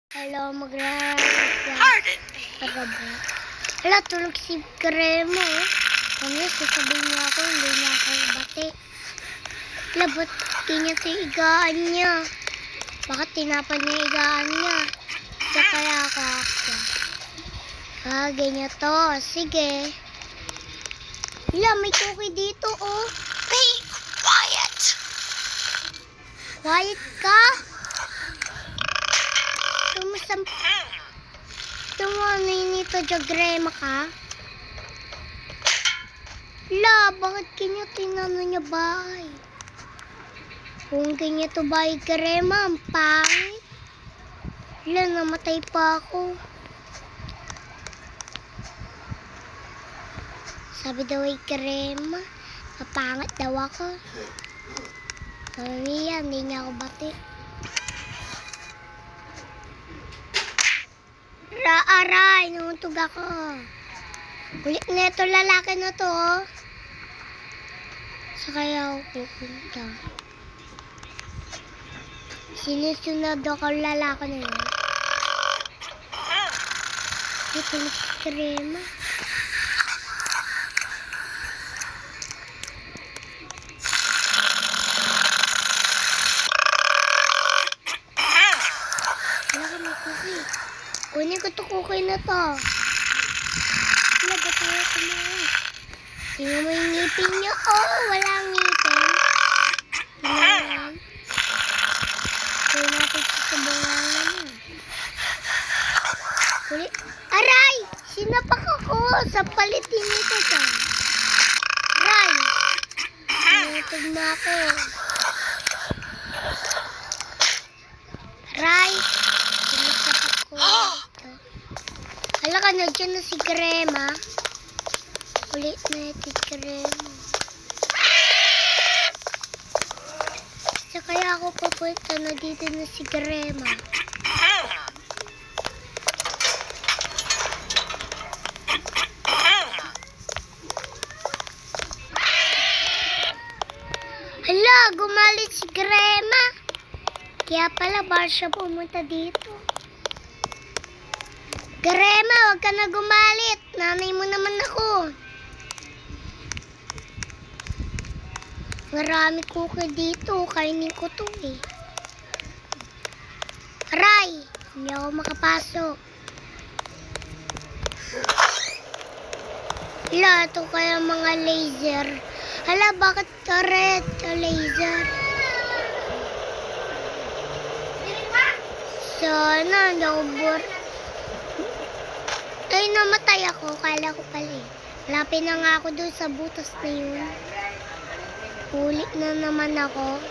Hello, Pardon me. Hala, tulog si Kremo. Kami, sasabihin niya ako, hindi niya ako bati. Hala, ba't kinyat yung igaan niya? Bakit tinapan niya yung igaan niya? Siya kaya ako. Ganyan to. Sige. Hala, may cookie dito, oh. Be quiet. Quiet ka? Tumaninito diagrama ka? La, bakit kanya tinano niya bahay? Kung kanya to bahay krema, ang pangit. La, namatay pa ako. Sabi daw ay krema, mapangit daw ako. Sabi yan, hindi niya ako bati. Aray, nauntog ako. Ulit na ito, lalaki na to. Sa kaya ako pupunta. Sinusunod ako lalaki na yun. Ito na si Krema. Wala ka may cookie. Kunin ko ito cookie na to. Wala ba tayo kumain? Tingnan mo yung ngipin niya. Oh, walang ngipin. Tingnan mo yan. Kaya natin sa bungangan niya. Aray! Sinapak ako sa palitin nito dyan. Aray! Sinutog na ako. Aray! Sinapak ako. Hala ka na dyan na si Krema. Ulit na si Krema. Sa kaya ako pupunta na dito na si Krema. Hala, gumalit si Krema. Kaya pala bar siya pumunta dito. Krema, huwag ka na gumalit. Nanay mo naman ako. Marami cookie dito. Kainin ko to eh. Aray! Hindi ako makapasok. Hala, ito kaya mga laser. Hala, bakit red laser? Sana, hindi ako bored. Ay, namatay ako. Kala ko pala eh. Lapin na nga ako doon sa butas na yun. Ulit na naman ako.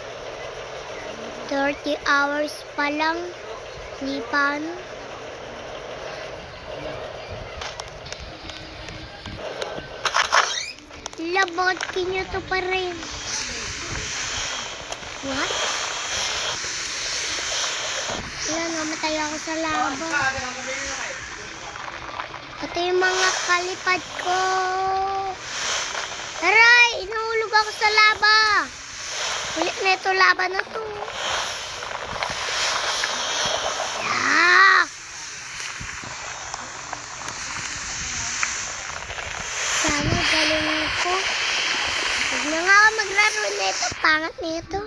30 hours pa lang. Hindi pa ano. Labot kinyo to pa rin. What? Wala, namatay ako sa laban. Ito yung mga kalipad ko. Aray! Inuulog ako sa laba. Ulit na ito, laba na to. Sana galing ko. Huwag na nga ako maglaro na ito. Pangat na ito.